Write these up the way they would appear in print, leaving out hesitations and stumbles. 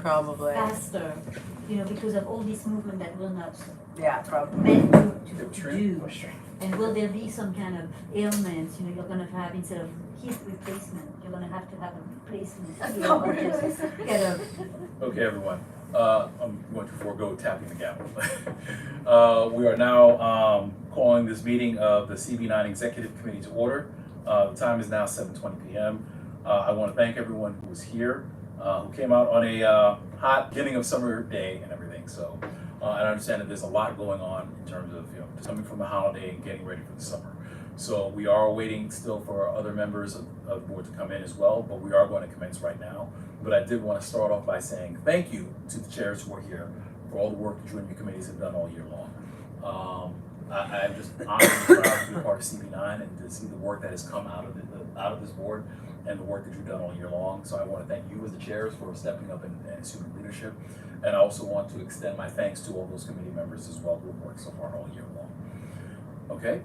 Probably. faster, because of all this movement that we're not Yeah, probably. meant to Trim do. or string? And will there be some kind of ailments, you're gonna have, instead of hip replacement, you're gonna have to have a replacement. Or just get a, Okay, everyone, I'm going to forego tapping the gavel. We are now calling this meeting of the CB9 Executive Committee to order. The time is now 7:20 p.m. I want to thank everyone who was here, who came out on a hot beginning of summer day and everything. So, and I understand that there's a lot going on in terms of just coming from the holiday and getting ready for the summer. So we are waiting still for other members of the board to come in as well, but we are going to commence right now. But I did want to start off by saying thank you to the chairs who are here for all the work that you and your committees have done all year long. I'm just honored and proud to be a part of CB9 and to see the work that has come out of this board and the work that you've done all year long. So I want to thank you as the chairs for stepping up and assuming leadership. And I also want to extend my thanks to all those committee members as well who have worked so far all year long. Okay.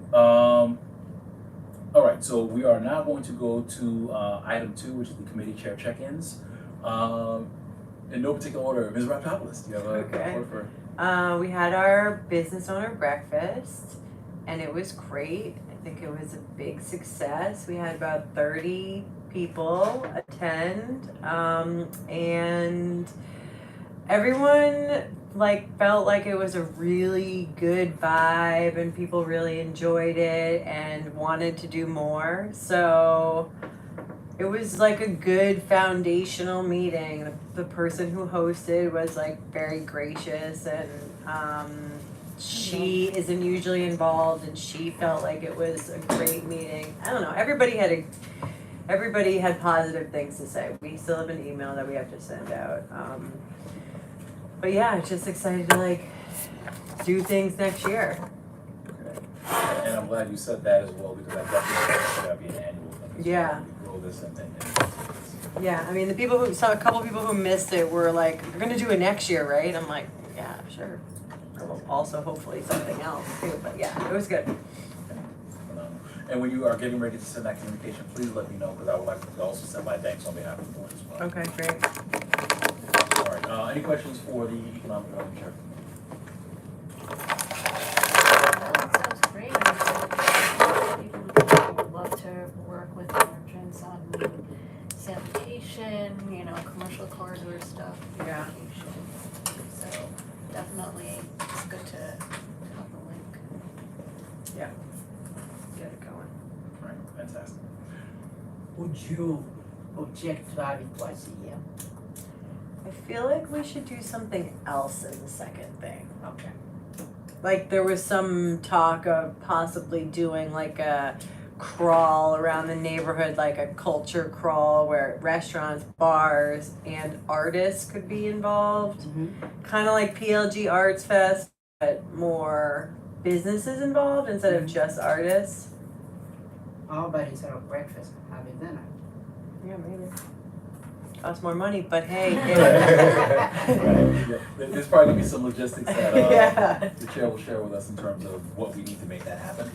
All right, so we are now going to go to item 2, which is the committee chair check-ins. In no particular order, Ms. Raptopoulos, do you have a report for? We had our business owner breakfast, and it was great. I think it was a big success. We had about 30 people attend, and everyone felt like it was a really good vibe, and people really enjoyed it and wanted to do more. So it was like a good foundational meeting. The person who hosted was very gracious, and she isn't usually involved, and she felt like it was a great meeting. I don't know. Everybody had positive things to say. We still have an email that we have to send out. But yeah, just excited to do things next year. Okay. And I'm glad you said that as well, because I definitely think it should be an annual thing. Yeah. We grow this and Yeah, I mean, a couple people who missed it were like, "You're gonna do it next year, right?" I'm like, "Yeah, sure." Also, hopefully something else too. But yeah, it was good. And when you are getting ready to send that communication, please let me know, because I would like to also send my thanks on behalf of the board as well. Okay, great. All right, any questions for the economic development chair? That sounds great. People would love to work with merchants on sanitation, commercial corridor stuff, Yeah. beautification. So definitely it's good to have the link. Yeah. Get it going. All right, fantastic. Would you object to have it twice a year? I feel like we should do something else as a second thing. Okay. There was some talk of possibly doing a crawl around the neighborhood, like a culture crawl where restaurants, bars, and artists could be involved. Kind of like PLG Arts Fest, but more businesses involved instead of just artists. How about instead of breakfast, have a dinner? Yeah, maybe. Costs more money, but hey. Right, yeah. There's probably gonna be some logistics that Yeah. the chair will share with us in terms of what we need to make that happen.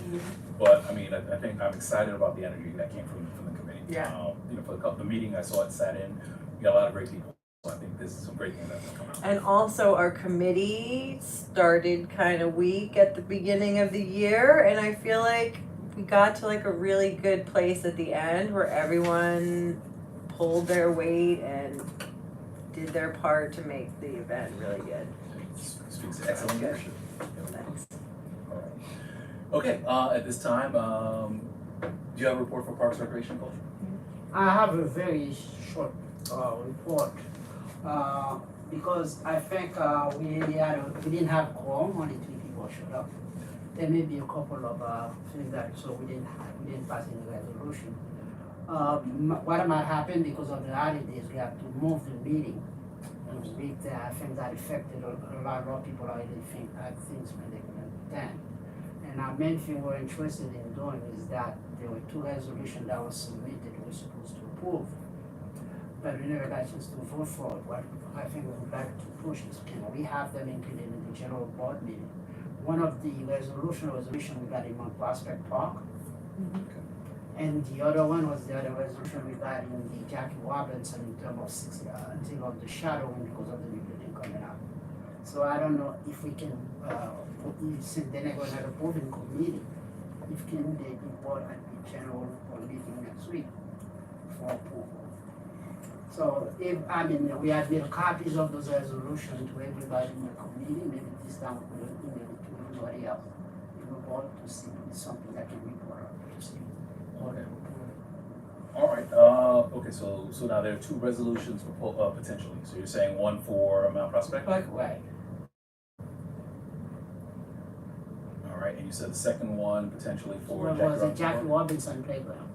But I mean, I think I'm excited about the energy that came from the committee. Yeah. For the meeting I saw it sat in, we got a lot of great people. So I think this is some great things that's gonna come out. And also our committee started kind of weak at the beginning of the year, and I feel like we got to a really good place at the end where everyone pulled their weight and did their part to make the event really good. Speaks to excellent Good. leadership. Thanks. All right. Okay, at this time, do you have a report for Parks, Recreation, and Culture? I have a very short report because I think we didn't have quorum, only 3 people showed up. There may be a couple of things that we didn't pass any resolution. What might happen because of the holidays, we have to move the meeting in a week that I think that affected a lot of people already had things when they couldn't attend. And our main thing we're interested in doing is that there were 2 resolutions that were submitted we're supposed to approve. But we never got a chance to vote for it. What I think we would like to push is, we have them included in the general board meeting. One of the resolution we got in Mount Prospect Park. And the other one was the other resolution regarding the Jackie Robinson in terms of until of the shadowing because of the new building coming up. So I don't know if we can, since they're not gonna have a voting committee, if can they be brought at the general meeting next week for approval. So if, I mean, we have made copies of those resolutions to everybody in the committee, maybe this time we will email it to everybody else. We will vote to see if it's something that can be brought up, to see. Okay. All right, okay, so now there are two resolutions potentially. So you're saying one for Mount Prospect? Right. All right, and you said the second one potentially for What was it, Jackie Robinson Playground,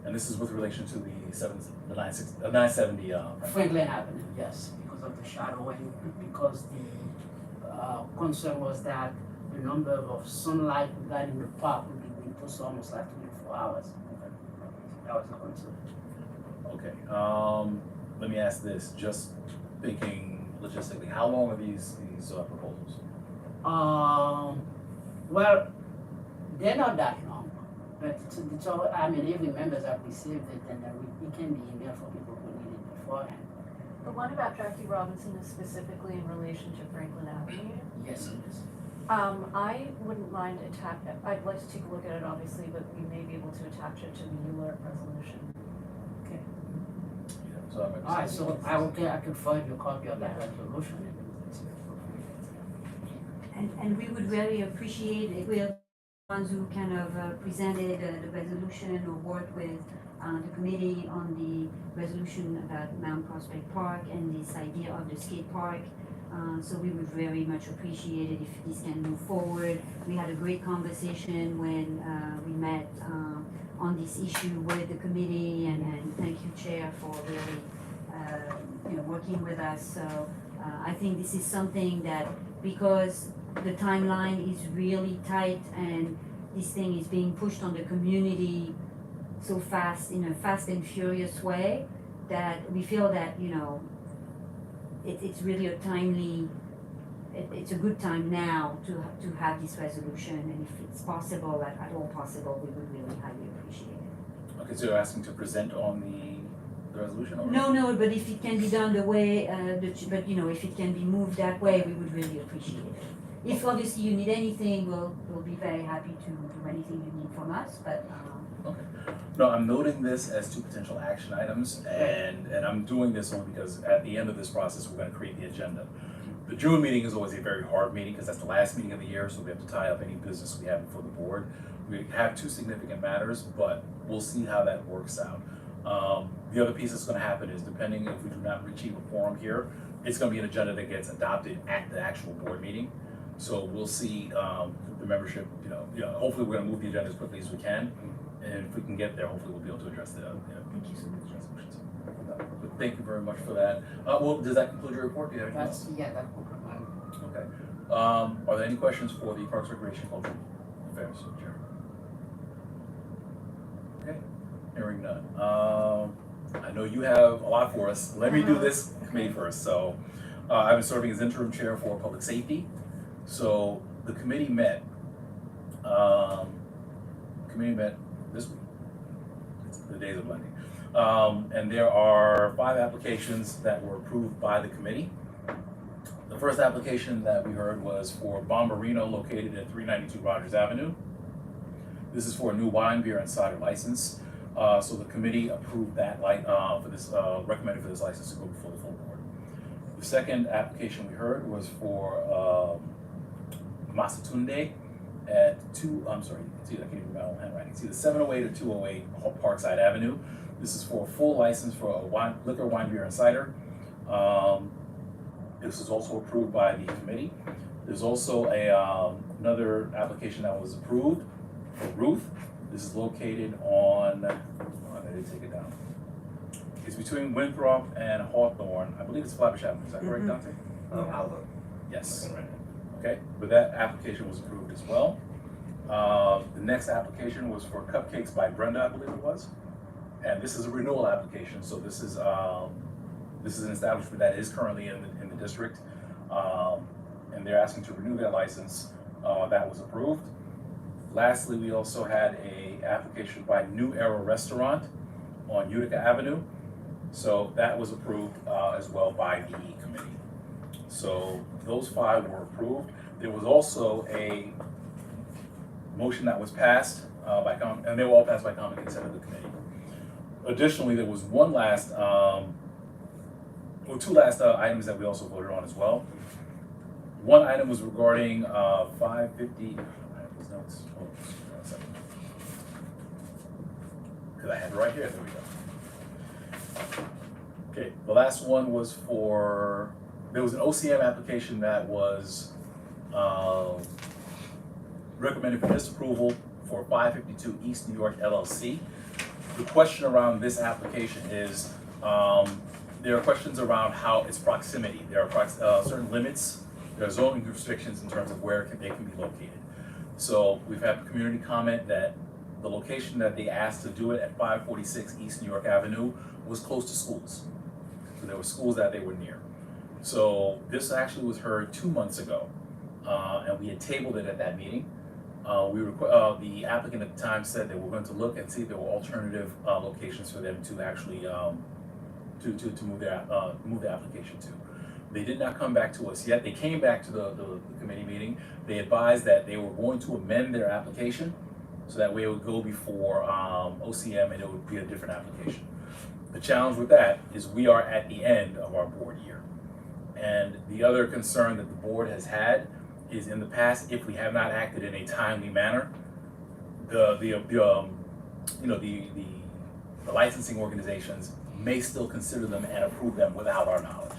And this is with relation to the 970, right? Franklin Avenue, yes, because of the shadowing, because the concern was that the number of sunlight regarding the park would be posted almost like 24 hours. That was the concern. Okay, let me ask this, just thinking logistically, how long are these proposals? Well, they're not that long, but it's all, I mean, every members have received it, and it can be emailed for people who need it beforehand. The one about Jackie Robinson is specifically in relation to Franklin Avenue. Yes, it is. I wouldn't mind I'd like to take a look at it obviously, but we may be able to attach it to the alert resolution. Yeah, so I'm All right, so I could find you a copy of that Yeah. resolution. And we would really appreciate if we're the ones who kind of presented the resolution or worked with the committee on the resolution about Mount Prospect Park and this idea of the skate park. So we would very much appreciate it if this can move forward. We had a great conversation when we met on this issue with the committee, and thank you, Chair, for really working with us. So I think this is something that, because the timeline is really tight and this thing is being pushed on the community so fast, in a fast and furious way, that we feel that, it's really a timely, it's a good time now to have this resolution, and if it's possible, at all possible, we would really highly appreciate it. Okay, so you're asking to present on the resolution? Or? No, but if it can be done the way, if it can be moved that way, we would really appreciate it. If obviously you need anything, we'll be very happy to do anything you need from us, but, Okay. No, I'm noting this as two potential action items, and I'm doing this only because at the end of this process, we're gonna create the agenda. The June meeting is always a very hard meeting because that's the last meeting of the year, so we have to tie up any business we have before the board. We have two significant matters, but we'll see how that works out. The other piece that's gonna happen is, depending if we do not achieve a quorum here, it's gonna be an agenda that gets adopted at the actual board meeting. So we'll see the membership, hopefully we're gonna move the agenda as quickly as we can. And if we can get there, hopefully we'll be able to address the thank you so much. resolutions. But thank you very much for that. Well, does that conclude your report? Do you have anything else? That will provide. Okay. Are there any questions for the Parks, Recreation, Cultural Affairs Chair? Okay, hearing none. I know you have a lot for us. Let me do this committee first. So I've been serving as interim chair for public safety. So the committee met. This week. The days are blending. And there are 5 applications that were approved by the committee. The first application that we heard was for Bomberino, located at 392 Rogers Avenue. This is for a new wine, beer, and cider license. So the committee approved that recommended for this license to go before the full board. The second application we heard was for Masatunde at I can't even read my own handwriting. It's either 708 or 208 Parkside Avenue. This is for a full license for a liquor, wine, beer, and cider. This was also approved by the committee. There's also another application that was approved for Ruth. This is located on, I didn't take it down. It's between Winthrop and Hawthorne. I believe it's Flatbush Avenue. Is that correct, Dante? Yes. Okay, but that application was approved as well. The next application was for Cupcakes by Brenda, I believe it was. And this is a renewal application, so this is an establishment that is currently in the district. And they're asking to renew their license. That was approved. Lastly, we also had a application by New Era Restaurant on Utica Avenue. So that was approved as well by the committee. So those 5 were approved. There was also a motion that was passed and they were all passed by common consent of the committee. Additionally, there was one last, or 2 last items that we also voted on as well. One item was regarding 550. I have those notes. Hold on a second. Because I had it right here. There we go. Okay, the last one was there was an OCM application that was recommended for disapproval for 552 East New York LLC. The question around this application is, there are questions around how its proximity. There are certain limits, there are zoning restrictions in terms of where they can be located. So we've had community comment that the location that they asked to do it at 546 East New York Avenue was close to schools. So there were schools that they were near. So this actually was heard 2 months ago, and we had tabled it at that meeting. The applicant at the time said they were going to look and see if there were alternative locations for them to actually to move the application to. They did not come back to us yet. They came back to the committee meeting. They advised that they were going to amend their application so that way it would go before OCM and it would be a different application. The challenge with that is we are at the end of our board year. And the other concern that the board has had is in the past, if we have not acted in a timely manner, the licensing organizations may still consider them and approve them without our knowledge.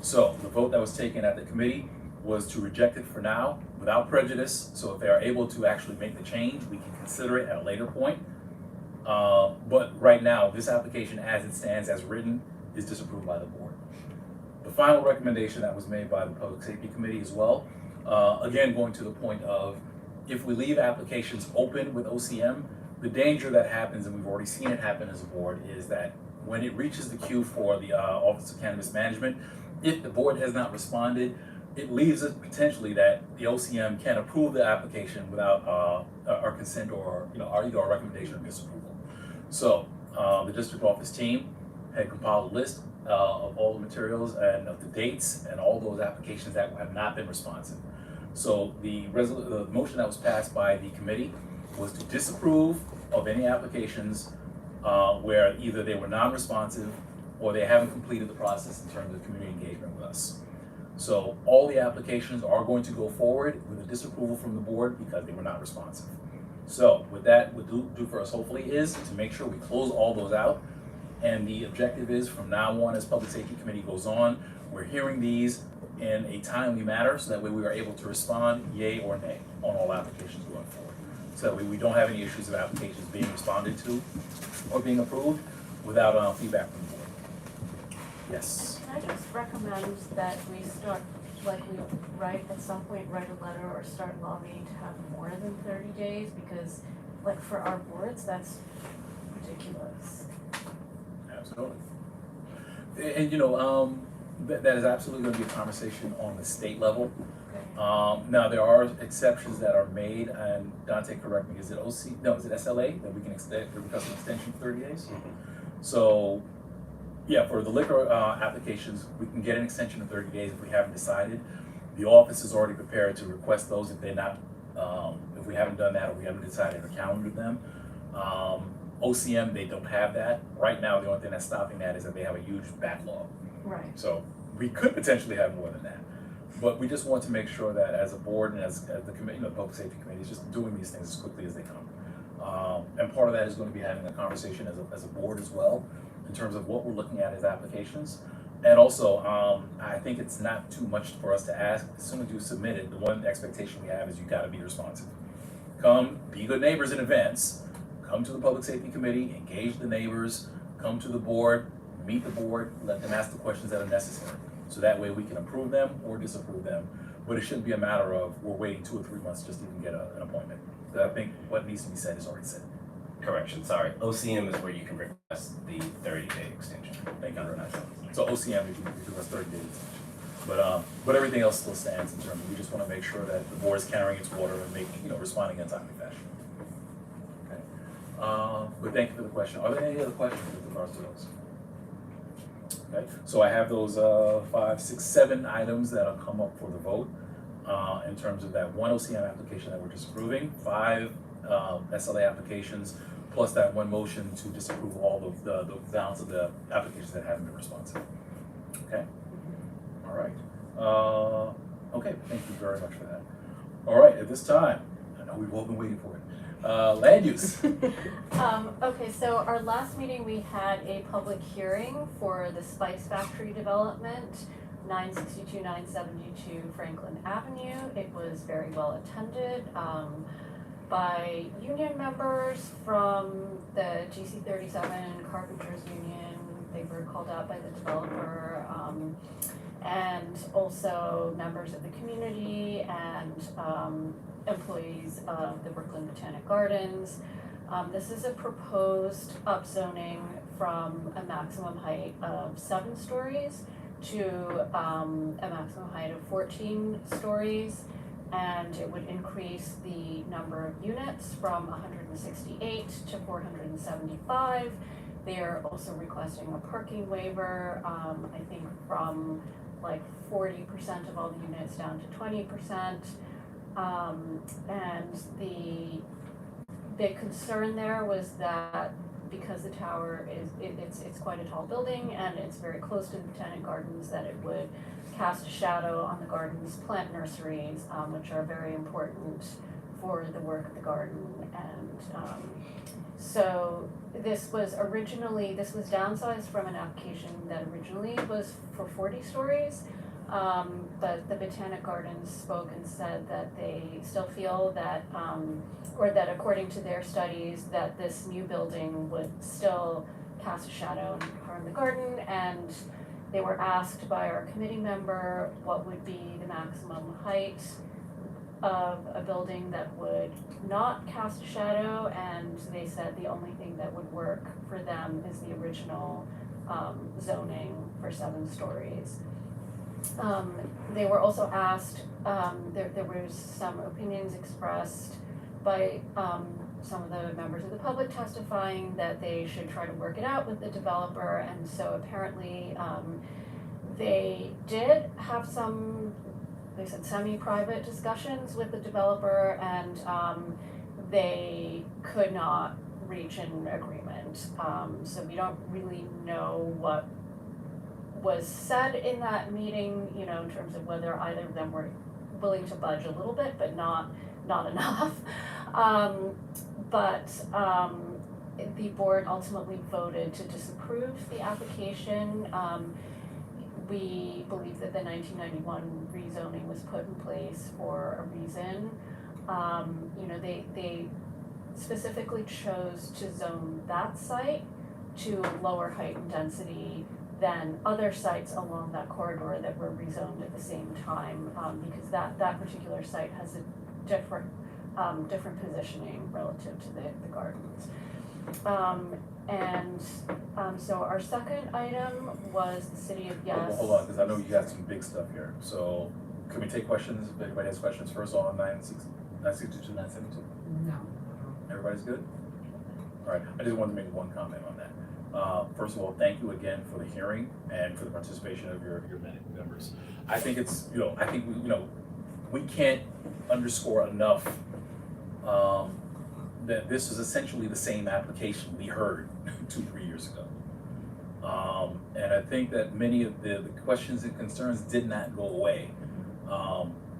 So the vote that was taken at the committee was to reject it for now without prejudice. So if they are able to actually make the change, we can consider it at a later point. But right now, this application as it stands, as written, is disapproved by the board. The final recommendation that was made by the Public Safety Committee as well, again, going to the point of if we leave applications open with OCM, the danger that happens, and we've already seen it happen as a board, is that when it reaches the queue for the Office of Cannabis Management, if the board has not responded, it leaves it potentially that the OCM can approve the application without our consent or either our recommendation or disapproval. So the district office team had compiled a list of all the materials and of the dates and all those applications that have not been responsive. So the motion that was passed by the committee was to disapprove of any applications where either they were non-responsive or they haven't completed the process in terms of community engagement with us. So all the applications are going to go forward with a disapproval from the board because they were not responsive. So with that, what we'll do for us hopefully is to make sure we close all those out. And the objective is from now on, as Public Safety Committee goes on, we're hearing these in a timely manner so that way we are able to respond yay or nay on all applications going forward. So that way we don't have any issues of applications being responded to or being approved without feedback from the board. Yes. Can I just recommend that we start, like we at some point write a letter or start lobbying to have more than 30 days? Because like for our boards, that's ridiculous. Absolutely. And that is absolutely going to be a conversation on the state level. Okay. Now there are exceptions that are made, and Dante, correct me, is it SLA that we can request an extension for 30 days? So yeah, for the liquor applications, we can get an extension of 30 days if we haven't decided. The office is already prepared to request those if they're not, if we haven't done that or we haven't decided or calendared them. OCM, they don't have that. Right now, the only thing that's stopping that is that they have a huge backlog. Right. So we could potentially have more than that. But we just want to make sure that as a board and as the committee, the Public Safety Committee is just doing these things as quickly as they come. And part of that is going to be having a conversation as a board as well, in terms of what we're looking at as applications. And also, I think it's not too much for us to ask. As soon as you submit it, the one expectation we have is you gotta be responsive. Come, be good neighbors in advance. Come to the Public Safety Committee, engage the neighbors, come to the board, meet the board, let them ask the questions that are necessary. So that way we can approve them or disapprove them. But it shouldn't be a matter of we're waiting 2 or 3 months just to even get an appointment. So I think what needs to be said is already said. Correction, sorry. OCM is where you can request the 30-day extension. Thank you very much. So OCM, if you give us 30 days. But everything else still stands in terms of, we just wanna make sure that the board is carrying its water and making, responding in a timely fashion. Okay, but thank you for the question. Are there any other questions with regards to those? Okay, so I have those 5, 6, 7 items that'll come up for the vote in terms of that one OCM application that we're disapproving, 5 SLA applications, plus that one motion to disapprove all the balance of the applications that haven't been responsive. Okay, all right. Okay, thank you very much for that. All right, at this time, I know we've all been waiting for it. Land use. Okay, so our last meeting, we had a public hearing for the Spice Factory development, 962, 972 Franklin Avenue. It was very well attended by union members from the GC37 Carpenters Union. They were called out by the developer, and also members of the community and employees of the Brooklyn Botanic Gardens. This is a proposed upzoning from a maximum height of 7 stories to a maximum height of 14 stories. And it would increase the number of units from 168 to 475. They are also requesting a parking waiver, I think from like 40% of all the units down to 20%. And the big concern there was that because the tower is, it's quite a tall building and it's very close to the Botanic Gardens, that it would cast a shadow on the garden's plant nurseries, which are very important for the work of the garden. And so this was downsized from an application that originally was for 40 stories. But the Botanic Gardens spoke and said that they still feel that, or that according to their studies, that this new building would still cast a shadow and harm the garden. And they were asked by our committee member what would be the maximum height of a building that would not cast a shadow, and they said the only thing that would work for them is the original zoning for 7 stories. They were also asked, there was some opinions expressed by some of the members of the public testifying that they should try to work it out with the developer, and so apparently they did have some, they said semi-private discussions with the developer, and they could not reach an agreement. So we don't really know what was said in that meeting, in terms of whether either of them were willing to budge a little bit, but not enough. But the board ultimately voted to disapprove the application. We believe that the 1991 rezoning was put in place for a reason. They specifically chose to zone that site to lower height and density than other sites along that corridor that were rezoned at the same time, because that particular site has a different positioning relative to the gardens. So our second item was the City of Yes. Hold on, because I know you got some big stuff here. So can we take questions? If anybody has questions first on 962, 972? No. Everybody's good? All right, I just wanted to make one comment on that. First of all, thank you again for the hearing and for the participation of your members. I think it's, we can't underscore enough that this is essentially the same application we heard 2-3 years ago. And I think that many of the questions and concerns did not go away.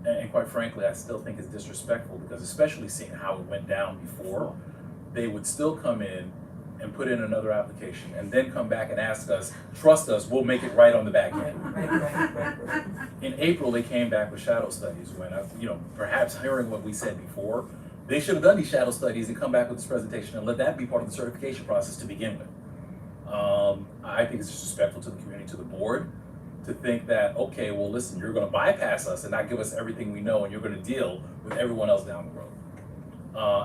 And quite frankly, I still think it's disrespectful, because especially seeing how it went down before, they would still come in and put in another application and then come back and ask us, trust us, we'll make it right on the back end. Right. In April, they came back with shadow studies when, perhaps hearing what we said before, they should have done these shadow studies and come back with this presentation and let that be part of the certification process to begin with. I think it's disrespectful to the community, to the board, to think that, okay, well, listen, you're gonna bypass us and not give us everything we know, and you're gonna deal with everyone else down the road.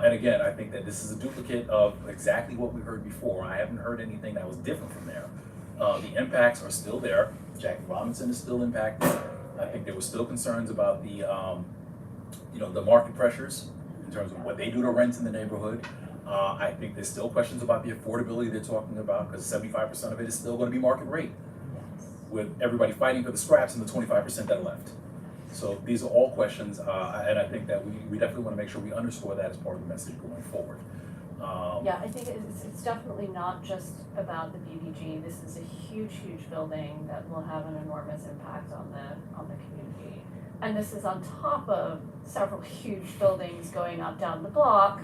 And again, I think that this is a duplicate of exactly what we heard before. I haven't heard anything that was different from there. The impacts are still there. Jackie Robinson is still impacted. I think there were still concerns about the, the market pressures in terms of what they do to rents in the neighborhood. I think there's still questions about the affordability they're talking about, because 75% of it is still gonna be market rate, with everybody fighting for the scraps and the 25% that are left. So these are all questions, and I think that we definitely wanna make sure we underscore that as part of the message going forward. Yeah, I think it's definitely not just about the BBG. This is a huge, huge building that will have an enormous impact on the community. And this is on top of several huge buildings going up down the block.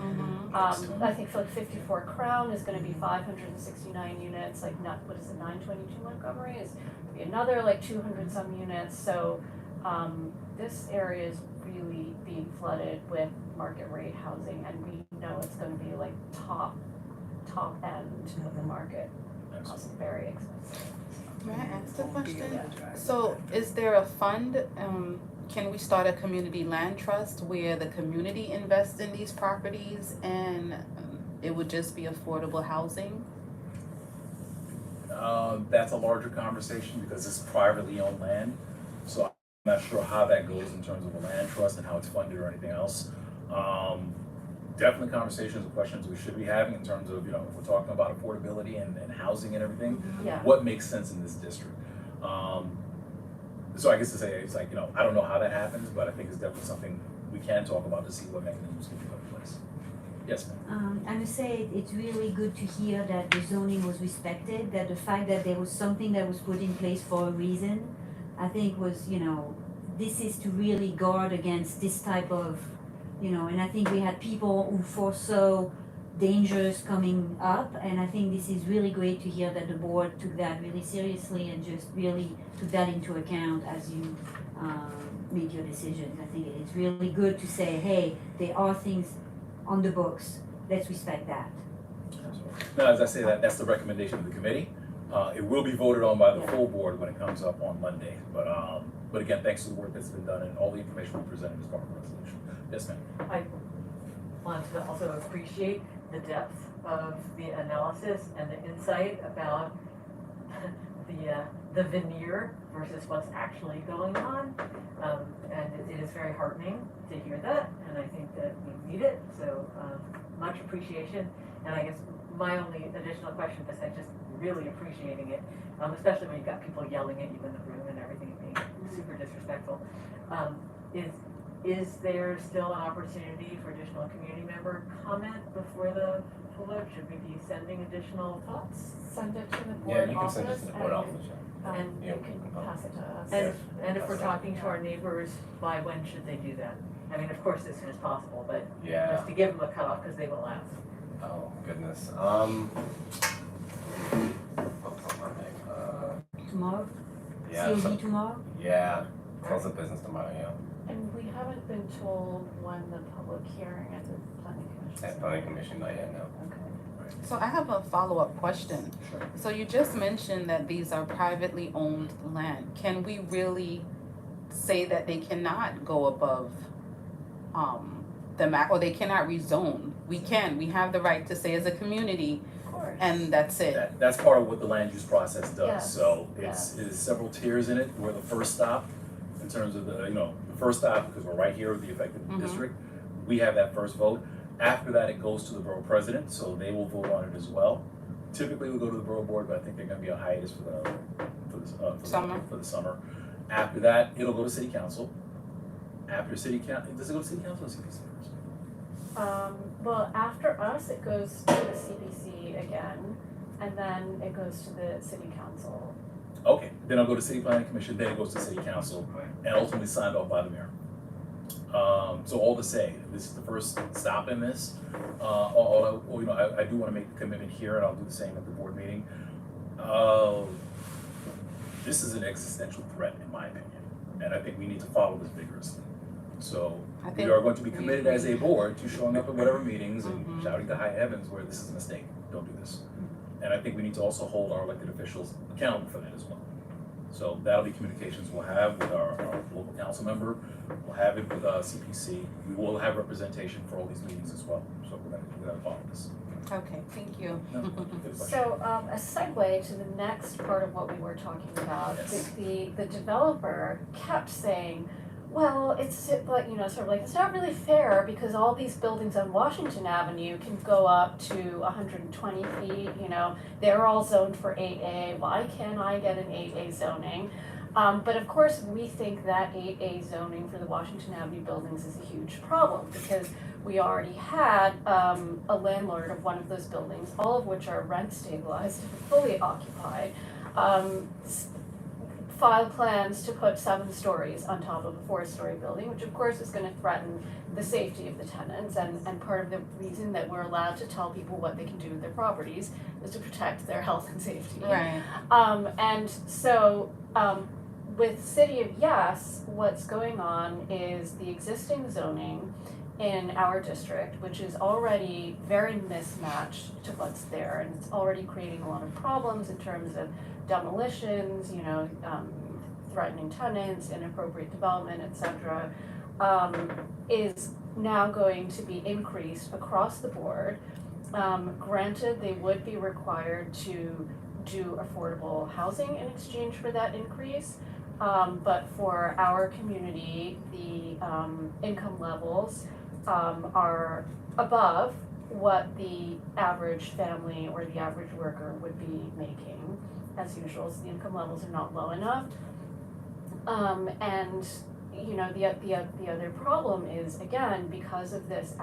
I think for like 54 Crown is gonna be 569 units, like what is it, 922 Montgomery is be another like 200 some units. So this area is really being flooded with market rate housing, and we know it's gonna be like top end of the market. It's very expensive. May I ask a question? So is there a fund, can we start a community land trust where the community invests in these properties and it would just be affordable housing? That's a larger conversation because it's privately owned land. So I'm not sure how that goes in terms of a land trust and how it's funded or anything else. Definitely conversations and questions we should be having in terms of, if we're talking about affordability and housing and everything, Yeah. what makes sense in this district. So I guess to say, it's like, I don't know how that happens, but I think it's definitely something we can talk about to see what mechanisms can be put in place. Yes, ma'am. I must say, it's really good to hear that the zoning was respected, that the fact that there was something that was put in place for a reason, I think was, this is to really guard against this type of, and I think we had people who foresaw dangers coming up, and I think this is really great to hear that the board took that really seriously and just really took that into account as you made your decisions. I think it's really good to say, hey, there are things on the books, let's respect that. Now, as I say that's the recommendation of the committee. It will be voted on by the Yeah. full board when it comes up on Monday. But again, thanks to the work that's been done and all the information we presented as part of the resolution. Yes, ma'am. I want to also appreciate the depth of the analysis and the insight about the veneer versus what's actually going on. And it is very heartening to hear that, and I think that we need it, so much appreciation. And I guess my only additional question, because I'm just really appreciating it, especially when you've got people yelling at you in the room and everything, being super disrespectful, is there still an opportunity for additional community member comment before the vote? Should we be sending additional thoughts? Send it to the Yeah, board you can send it office to the board office. and Yeah, you we can can pass it to us. And if we're talking to our neighbors, by when should they do that? I mean, of course, as soon as possible, but Yeah. just to give them a cutoff, because they will ask. Oh, goodness. Tomorrow? Yeah, COD so- tomorrow? yeah, close of business tomorrow, yeah. And we haven't been told when the public hearing at the planning commission. At planning commission, not yet, no. Okay. So I have a follow-up question. Sure. So you just mentioned that these are privately owned land. Can we really say that they cannot go above the map, or they cannot rezone? We have the right to say as a community, Of course. and that's it. That's part of what the land use process does. Yes, So yes. it's several tiers in it. We're the first stop in terms of the first stop, because we're right here with the affected Mhm. district. We have that first vote. After that, it goes to the borough president, so they will vote on it as well. Typically, we go to the borough board, but I think they're gonna be a hiatus Summer. for the summer. After that, it'll go to city council. After city council, does it go to city council or CPC first? Well, after us, it goes to the CPC again, and then it goes to the city council. Okay, then I'll go to city planning commission, then it goes to city council, and ultimately signed off by the mayor. So all to say, this is the first stop in this. I do wanna make the commitment here, and I'll do the same at the board meeting. This is an existential threat, in my opinion, and I think we need to follow this vigorously. So I we think are going to be we committed agree. as a board to showing up at whatever meetings and Mhm. shouting to high heavens where this is a mistake, don't do this. And I think we need to also hold our elected officials accountable for that as well. So that'll be communications we'll have with our local council member, we'll have it with CPC, we will have representation for all these meetings as well, so we're gonna follow this. Okay, thank you. No, good question. So, a segue to the next part of what we were talking about, Yes. the developer kept saying, well, it's like, sort of like, it's not really fair because all these buildings on Washington Avenue can go up to 120 feet, they're all zoned for 8A, why can't I get an 8A zoning? But of course, we think that 8A zoning for the Washington Avenue buildings is a huge problem because we already had a landlord of one of those buildings, all of which are rent stabilized, fully occupied, filed plans to put 7 stories on top of a 4-story building, which of course is going to threaten the safety of the tenants. And part of the reason that we're allowed to tell people what they can do with their properties is to protect their health and safety. Right. And so with City of Yes, what's going on is the existing zoning in our district, which is already very mismatched to what's there, and it's already creating a lot of problems in terms of demolitions, threatening tenants, inappropriate development, etc., is now going to be increased across the board. Granted, they would be required to do affordable housing in exchange for that increase, but for our community, the income levels are above what the average family or the average worker would be making. As usual, so the income levels are not low enough. And the other problem is, again, because of this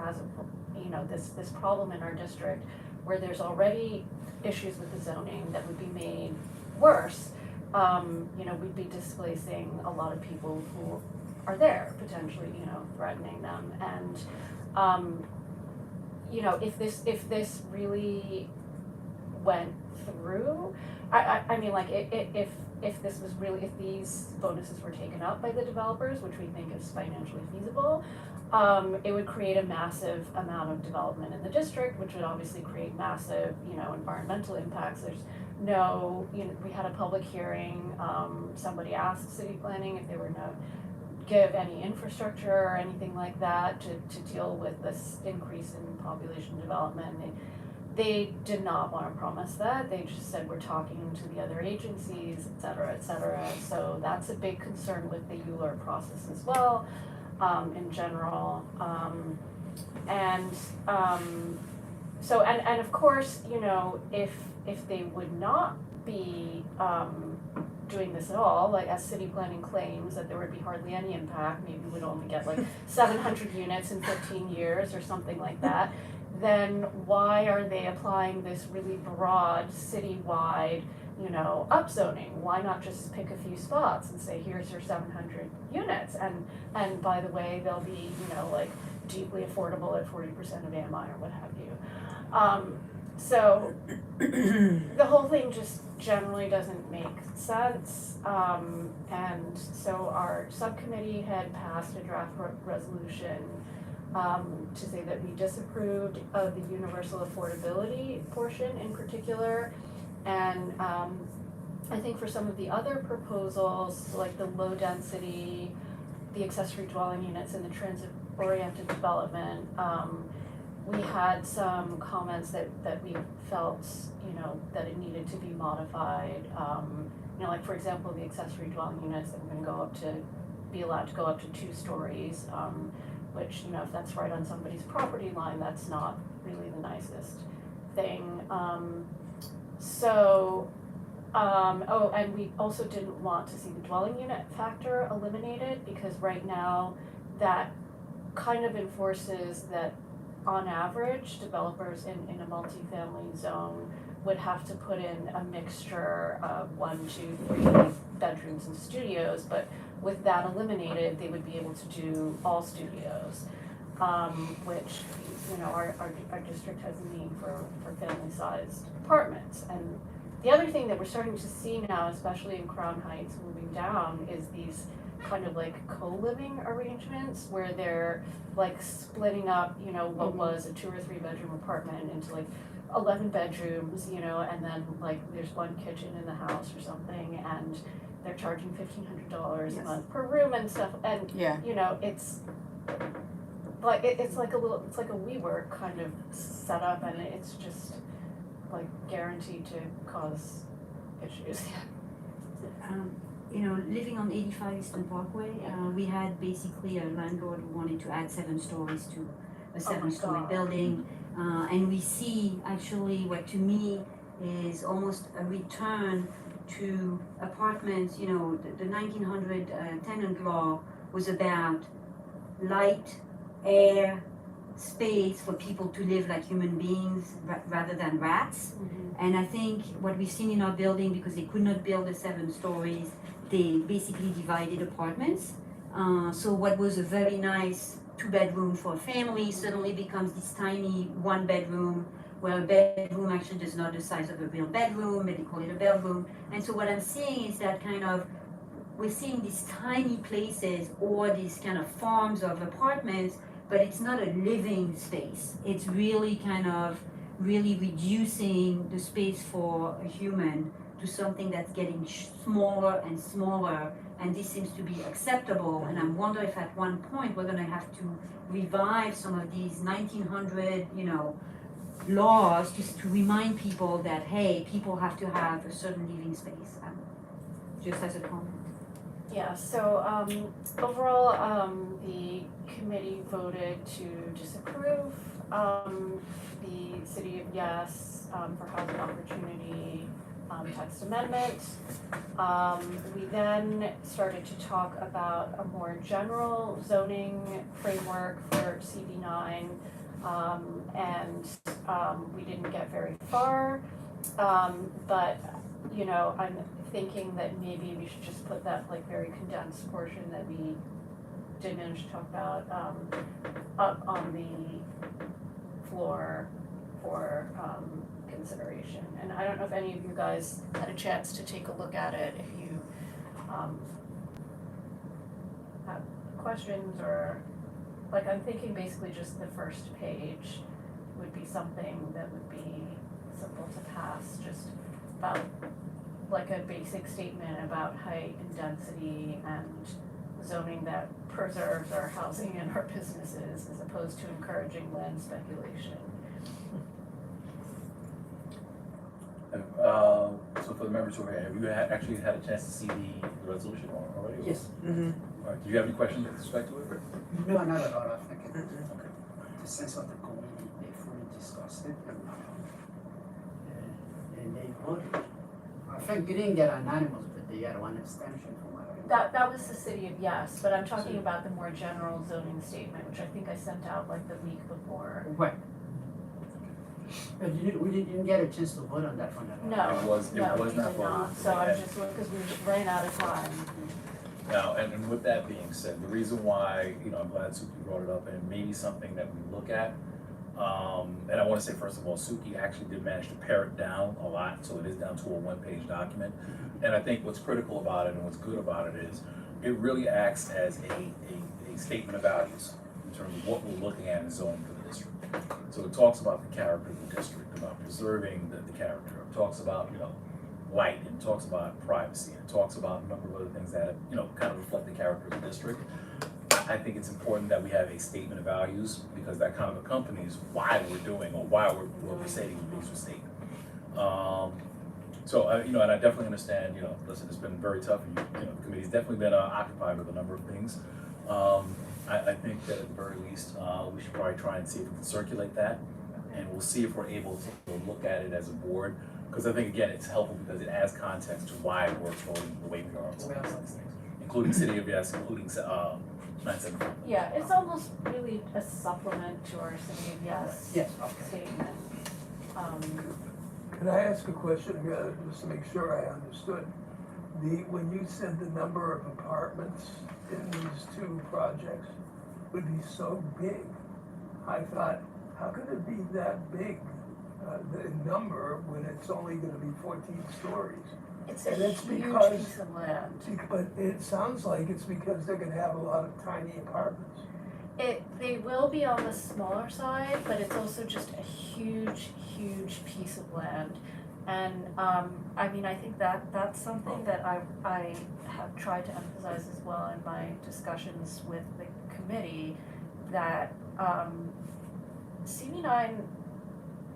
this problem in our district where there's already issues with the zoning that would be made worse, we'd be displacing a lot of people who are there, potentially, threatening them. And if this really went through, I mean, like, if this was really, if these bonuses were taken up by the developers, which we think is financially feasible, it would create a massive amount of development in the district, which would obviously create massive, environmental impacts. There's no, we had a public hearing, somebody asked city planning if they were gonna give any infrastructure or anything like that to deal with this increase in population development. They did not want to promise that. They just said, we're talking to the other agencies, et cetera, et cetera. So that's a big concern with the ULURP process as well, in general. So of course, if they would not be doing this at all, like as city planning claims that there would be hardly any impact, maybe we'd only get like 700 units in 15 years or something like that, then why are they applying this really broad citywide, upzoning? Why not just pick a few spots and say, here's your 700 units, and by the way, they'll be, like deeply affordable at 40% of AMI or what have you. So the whole thing just generally doesn't make sense. And so our subcommittee had passed a draft resolution to say that we disapproved of the universal affordability portion in particular. And I think for some of the other proposals, like the low density, the accessory dwelling units and the transit-oriented development, we had some comments that we felt, that it needed to be modified. Like for example, the accessory dwelling units that we're gonna be allowed to go up to 2 stories, which, if that's right on somebody's property line, that's not really the nicest thing. And we also didn't want to see the dwelling unit factor eliminated, because right now that kind of enforces that on average, developers in a multifamily zone would have to put in a mixture of 1, 2, 3 bedrooms and studios, but with that eliminated, they would be able to do all studios, which, our district has a need for family-sized apartments. And the other thing that we're starting to see now, especially in Crown Heights moving down, is these kind of like co-living arrangements where they're like splitting up, what was a 2 or 3 bedroom apartment into like 11 bedrooms, and then like there's one kitchen in the house or something, and they're charging $1,500 a month per room and stuff. And Yeah. like, it's like a little, it's like a WeWork kind of setup, and it's just like guaranteed to cause issues. Living on 85 Eastern Parkway, we had basically a landlord who wanted to add 7 stories to a 7-story God. building. And we see actually what to me is almost a return to apartments. The 1900 tenant law was about light, air, space for people to live like human beings rather than rats. And I think what we've seen in our building, because they could not build the 7 stories, they basically divided apartments. So what was a very nice 2-bedroom for a family suddenly becomes this tiny 1-bedroom, where a bedroom actually is not the size of a real bedroom, but they call it a bedroom. And so what I'm seeing is that we're seeing these tiny places or these kind of farms of apartments, but it's not a living space. It's really really reducing the space for a human to something that's getting smaller and smaller, and this seems to be acceptable. And I wonder if at one point we're gonna have to revive some of these 1900, laws just to remind people that, hey, people have to have a certain living space, just as a comment. Yeah, so overall, the committee voted to disapprove the City of Yes for Housing Opportunity text amendment. We then started to talk about a more general zoning framework for CV9, and we didn't get very far. But I'm thinking that maybe we should just put that like very condensed portion that we did manage to talk about up on the floor for consideration. And I don't know if any of you guys had a chance to take a look at it, if you have questions, or like, I'm thinking basically just the first page would be something that would be simple to pass, just about like a basic statement about height and density and zoning that preserves our housing and our businesses as opposed to encouraging land speculation. So for the members who are here, have you actually had a chance to see the resolution already? Yes. Mm-hmm. All right, do you have any questions with respect to it? No, not at all. I think Okay. the sense of the committee, they fully discussed it and they voted. I think we didn't get unanimous, but they got one abstention from what I remember. That was the City of Yes, but I'm talking about the more general zoning statement, which I think I sent out like the week before. Right. But we didn't get a chance to vote on that one at all. No, It was we not did voted. not, so I was just, because we ran out of time. Now, and with that being said, the reason why, I'm glad Suki brought it up, and it may be something that we look at. And I want to say, first of all, Suki actually did manage to pare it down a lot, so it is down to a 1-page document. And I think what's critical about it and what's good about it is, it really acts as a statement of values in terms of what we're looking at in zoning for the district. So it talks about the character of the district, about preserving the character. It talks about, light, and it talks about privacy, and it talks about a number of other things that, kind of reflect the character of the district. I think it's important that we have a statement of values, because that kind of accompanies why we're doing, or why we're stating the basic statement. So, and I definitely understand, listen, it's been very tough, and, the committee's definitely been occupied with a number of things. I think that at the very least, we should probably try and see if we can circulate that, and we'll see if we're able to look at it as a board, because I think, again, it's helpful because it adds context to why we're voting the way we are on some of these things, including City of Yes, including 975. Yeah, it's almost really a supplement to our City of Yes Yes, okay. statement. Can I ask a question, just to make sure I understood? When you said the number of apartments in these 2 projects would be so big, I thought, how could it be that big, the number, when it's only gonna be 14 stories? It's a And it's huge because- piece of land. But it sounds like it's because they're gonna have a lot of tiny apartments. They will be on the smaller side, but it's also just a huge piece of land. And, I think that's something that I have tried to emphasize as well in my discussions with the committee, that CB9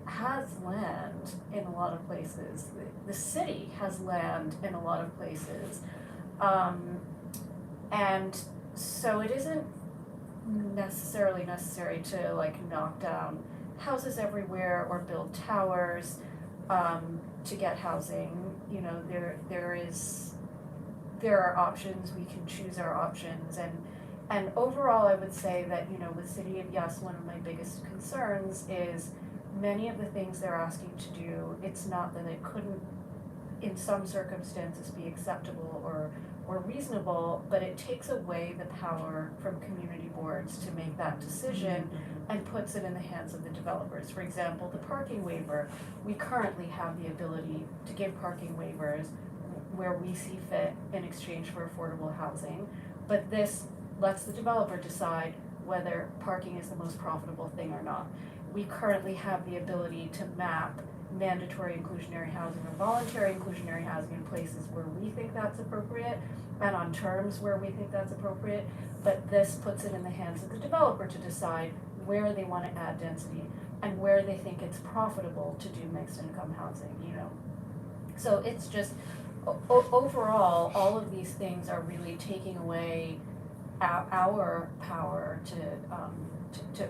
has land in a lot of places. The city has land in a lot of places. And so it isn't necessarily necessary to like knock down houses everywhere or build towers to get housing. You know, there are options, we can choose our options, and overall I would say that, you know, with City of Yes, one of my biggest concerns is many of the things they're asking to do, it's not that it couldn't in some circumstances be acceptable or reasonable, but it takes away the power from community boards to make that decision and puts it in the hands of the developers. For example, the parking waiver, we currently have the ability to give parking waivers where we see fit in exchange for affordable housing, but this lets the developer decide whether parking is the most profitable thing or not. We currently have the ability to map mandatory inclusionary housing or voluntary inclusionary housing in places where we think that's appropriate and on terms where we think that's appropriate, but this puts it in the hands of the developer to decide where they want to add density and where they think it's profitable to do mixed income housing, you know. So it's just, overall, all of these things are really taking away our power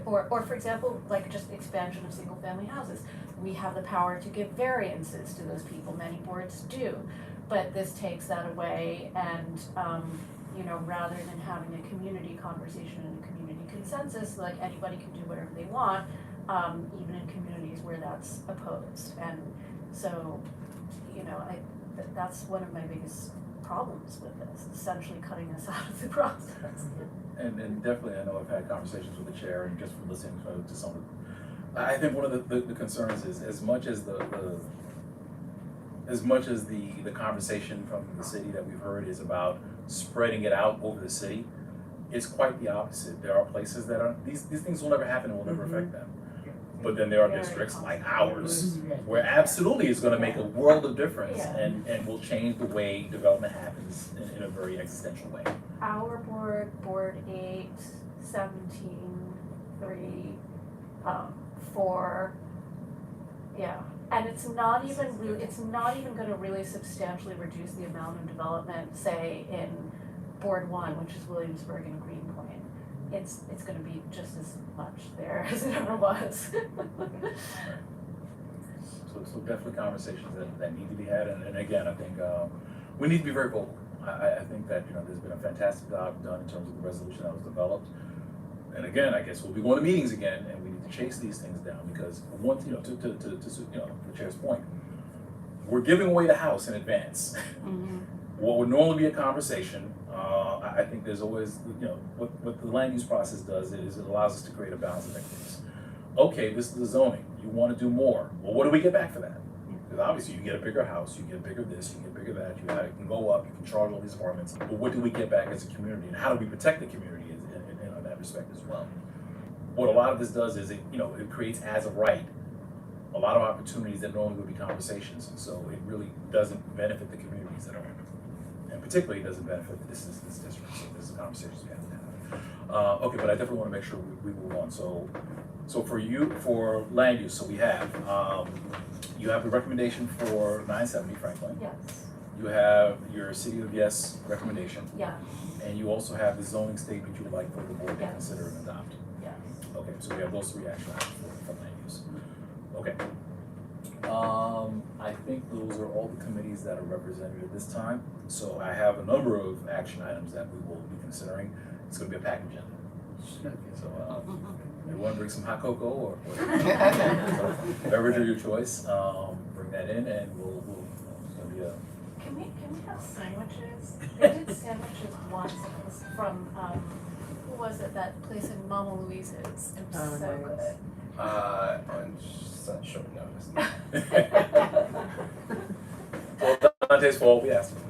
or for example, like just expansion of single family houses. We have the power to give variances to those people, many boards do, but this takes that away and, you know, rather than having a community conversation and a community consensus, like anybody can do whatever they want, even in communities where that's opposed. And so, you know, that's one of my biggest problems with this, essentially cutting us out of the process. And definitely, I know I've had conversations with the chair and just from listening to some of I think one of the concerns is as much as the conversation from the city that we've heard is about spreading it out over the city, it's quite the opposite. There are places that are, these things will never happen and will never affect them. But then there are Very districts like possible. ours where absolutely it's gonna make a world of difference Yeah. and will change the way development happens in a very existential way. Our board 8, 17, 3, 4, yeah. And it's not even gonna really substantially reduce the amount of development, say, in board 1, which is Williamsburg and Greenpoint. It's gonna be just as much there as it ever was. So definitely conversations that need to be had, and again, I think we need to be very vocal. I think that, you know, there's been a fantastic job done in terms of the resolution that was developed. And again, I guess we'll be going to meetings again, and we need to chase these things down because once, you know, to you know, the chair's point, we're giving away the house in advance. Mm-hmm. What would normally be a conversation, I think there's always, you know, what the land use process does is it allows us to create a balance of equities. Okay, this is the zoning, you want to do more, well, what do we get back for that? Because obviously you get a bigger house, you get bigger this, you get bigger that, you can go up, you can charge all these apartments, but what do we get back as a community, and how do we protect the community in that respect as well? What a lot of this does is it creates as of right a lot of opportunities that normally would be conversations, and so it really doesn't benefit the communities that are in it, and particularly it doesn't benefit this district. So this is conversations we have to have. Okay, but I definitely want to make sure we move on. So for land use, so we have you have the recommendation for 970 Franklin. Yes, You have your City of Yes recommendation, yeah, and you also have the zoning statement you would like for the board to Yes. consider and adopt. yes. Okay, so we have those 3 action items for land use. Okay. I think those are all the committees that are represented at this time. So I have a number of action items that we will be considering. It's gonna be a packed agenda. So, everyone bring some hot cocoa or beverage of your choice. Bring that in and it's gonna be a, Can we have sandwiches? They did sandwiches once, it was from, who was it, that place in Mama Louise's, it was Oh, so nice. good. On such short notice. well, Dante's fault, we asked him.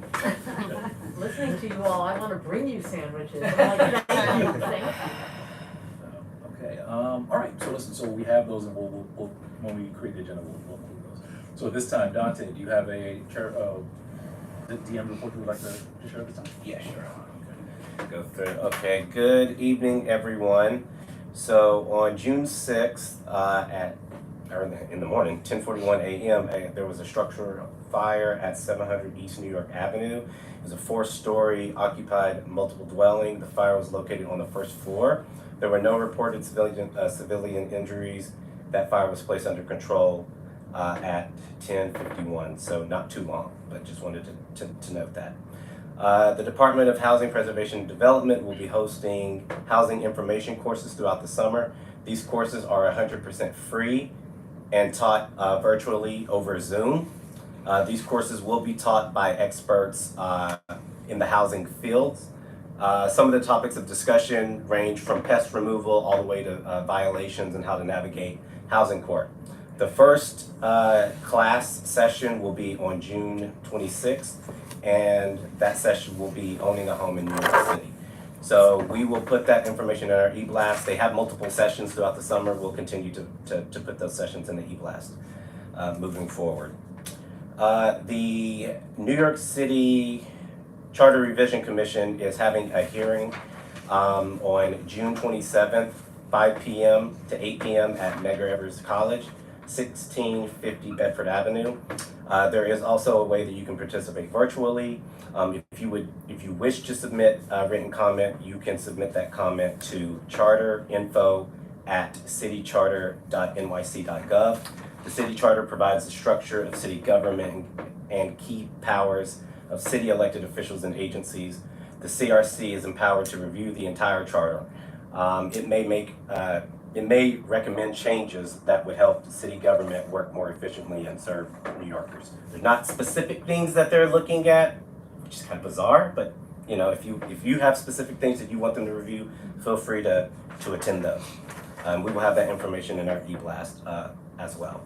Listening to you all, I wanna bring you sandwiches. I'm like, thank you, thank you. Okay, all right, so listen, so we have those and we'll when we create the agenda, we'll include those. So at this time, Dante, do you have a chair, the DM report you would like to share at this time? Yeah, sure. Go through. Okay, good evening, everyone. So on June 6th, in the morning, 10:41 a.m., there was a structural fire at 700 East New York Avenue. It was a 4-story occupied multiple dwelling. The fire was located on the first floor. There were no reported civilian injuries. That fire was placed under control at 10:51, so not too long, but just wanted to note that. The Department of Housing Preservation and Development will be hosting housing information courses throughout the summer. These courses are 100% free and taught virtually over Zoom. These courses will be taught by experts in the housing fields. Some of the topics of discussion range from pest removal all the way to violations and how to navigate housing court. The first class session will be on June 26th, and that session will be owning a home in New York City. So we will put that information in our e-blast. They have multiple sessions throughout the summer. We'll continue to put those sessions in the e-blast moving forward. The New York City Charter Revision Commission is having a hearing on June 27th, 5 p.m. to 8 p.m. at Medgar Evers College, 1650 Bedford Avenue. There is also a way that you can participate virtually. If you wish to submit a written comment, you can submit that comment to charterinfo@citycharter.nyc.gov. The city charter provides the structure of city government and key powers of city elected officials and agencies. The CRC is empowered to review the entire charter. It may recommend changes that would help the city government work more efficiently and serve New Yorkers. There's not specific things that they're looking at, which is kind of bizarre, but if you have specific things that you want them to review, feel free to attend those. We will have that information in our e-blast as well.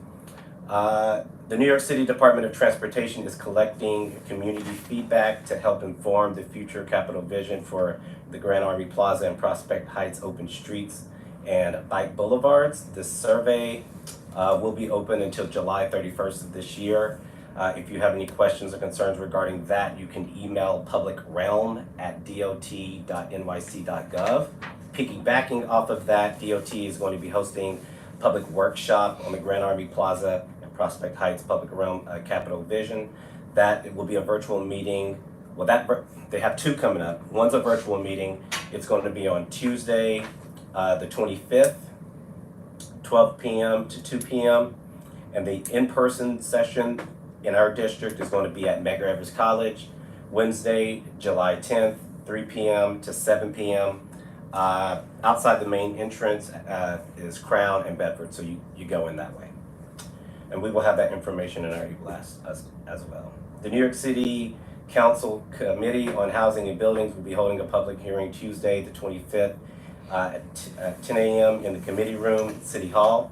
The New York City Department of Transportation is collecting community feedback to help inform the future capital vision for the Grand Army Plaza and Prospect Heights open streets and bike boulevards. This survey will be open until July 31st of this year. If you have any questions or concerns regarding that, you can email publicrealm@dot.nyc.gov. Piggybacking off of that, DOT is going to be hosting a public workshop on the Grand Army Plaza and Prospect Heights Public Realm Capital Vision. That it will be a virtual meeting. Well, they have two coming up. One's a virtual meeting. It's going to be on Tuesday, the 25th, 12 p.m. to 2 p.m. And the in-person session in our district is going to be at Medgar Evers College, Wednesday, July 10th, 3 p.m. to 7 p.m. Outside the main entrance is Crown and Bedford, so you go in that way. And we will have that information in our e-blast as well. The New York City Council Committee on Housing and Buildings will be holding a public hearing Tuesday, the 25th, at 10 a.m. in the committee room at City Hall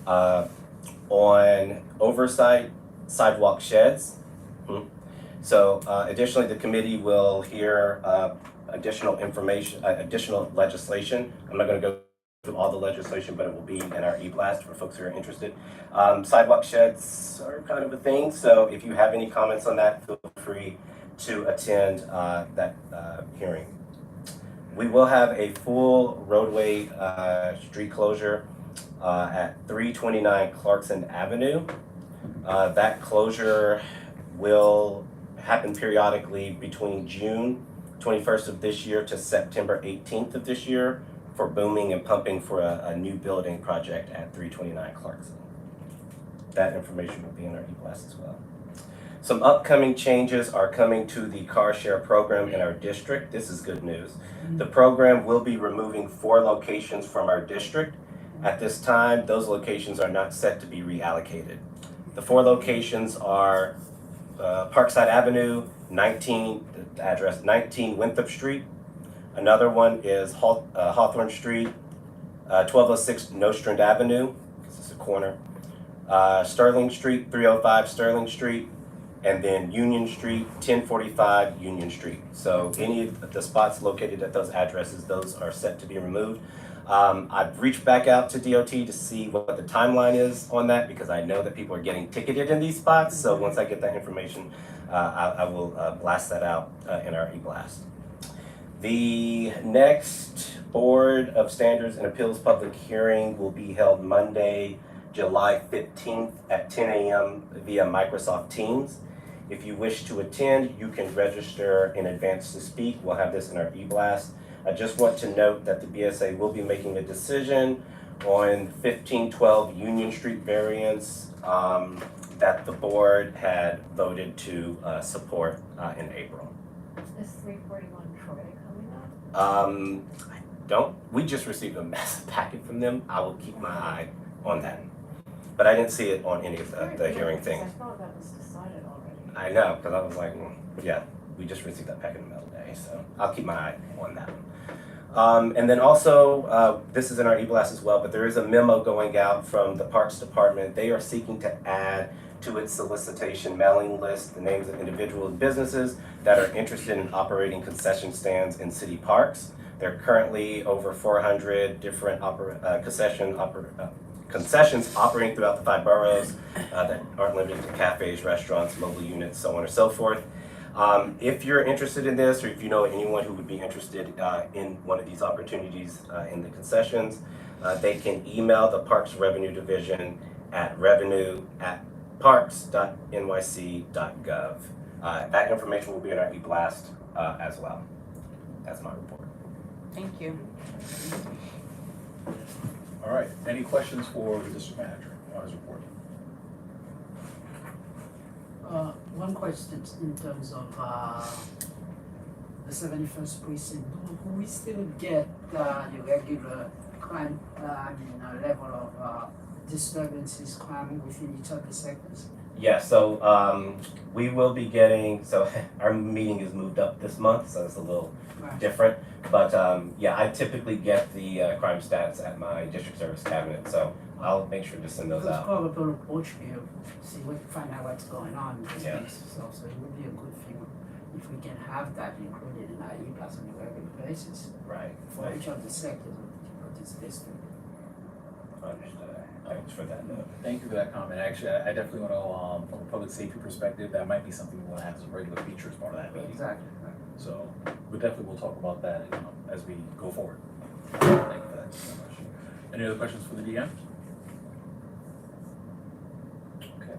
on oversight sidewalk sheds. So additionally, the committee will hear additional legislation. I'm not going to go through all the legislation, but it will be in our e-blast for folks who are interested. Sidewalk sheds are kind of a thing, so if you have any comments on that, feel free to attend that hearing. We will have a full roadway street closure at 329 Clarkson Avenue. That closure will happen periodically between June 21st of this year to September 18th of this year for booming and pumping for a new building project at 329 Clarkson. That information will be in our e-blast as well. Some upcoming changes are coming to the car share program in our district. This is good news. The program will be removing 4 locations from our district. At this time, those locations are not set to be reallocated. The 4 locations are Parkside Avenue, address 19 Winthrop Street. Another one is Hawthorne Street, 1206 Nostrand Avenue, because it's a corner. Sterling Street, 305 Sterling Street, and then Union Street, 1045 Union Street. So any of the spots located at those addresses, those are set to be removed. I've reached back out to DOT to see what the timeline is on that because I know that people are getting ticketed in these spots. So once I get that information, I will blast that out in our e-blast. The next Board of Standards and Appeals public hearing will be held Monday, July 15th at 10 a.m. via Microsoft Teams. If you wish to attend, you can register in advance to speak. We'll have this in our e-blast. I just want to note that the BSA will be making a decision on 1512 Union Street variance that the board had voted to support in April. Is 341 Troy coming up? We just received a massive packet from them. I will keep my eye on that. But I didn't see it on any of the hearing things. I thought that was decided already. I know, because I was like, yeah, we just received that packet in the middle of the day, so I'll keep my eye on that one. And then also, this is in our e-blast as well, but there is a memo going out from the Parks Department. They are seeking to add to its solicitation mailing list the names of individual businesses that are interested in operating concession stands in city parks. There are currently over 400 different concessions operating throughout the 5 boroughs that aren't limited to cafes, restaurants, mobile units, so on and so forth. If you're interested in this, or if you know anyone who would be interested in one of these opportunities in the concessions, they can email the Parks Revenue Division at revenue@parks.nyc.gov. That information will be in our e-blast as well. That's my report. Thank you. All right, any questions for the district manager on his report? One question in terms of the 71st precinct. Do we still get the regular crime, level of disturbances, crime within each of the sectors? Yeah, so we will be getting, so our meeting is moved up this month, so it's a little different. But yeah, I typically get the crime stats at my district service cabinet, so I'll make sure to send those Let's out. call up a approach here, see what, find out what's going on in this Yeah. space. So it would be a good thing if we can have that included in our e-blast on a regular basis Right. for each of the sectors of this district. Understood. Thanks for that note. Thank you for that comment. Actually, I definitely want to, from a public safety perspective, that might be something we want to have as a regular feature as part of that meeting. Exactly. So we definitely will talk about that as we go forward. Thank you for that so much. Any other questions for the DM? Okay.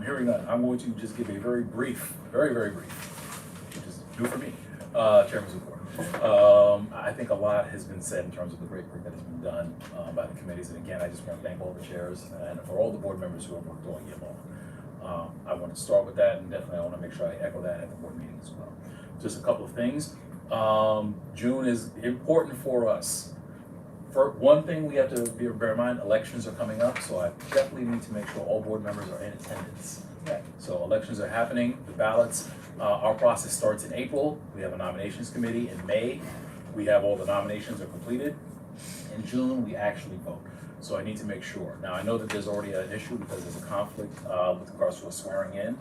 Hearing none, I'm going to just give a very brief, very brief, which is new for me, chairman's report. I think a lot has been said in terms of the great work that has been done by the committees. And again, I just want to thank all the chairs and for all the board members who have worked on YMO. I want to start with that, and definitely I want to make sure I echo that at the board meeting as well. Just a couple of things. June is important for us. For one thing, we have to bear in mind, elections are coming up, so I definitely need to make sure all board members are in attendance. Right. So elections are happening, the ballots, our process starts in April. We have a nominations committee in May. We have all the nominations are completed. In June, we actually vote. So I need to make sure. Now, I know that there's already an issue because there's a conflict with regards to a swearing in.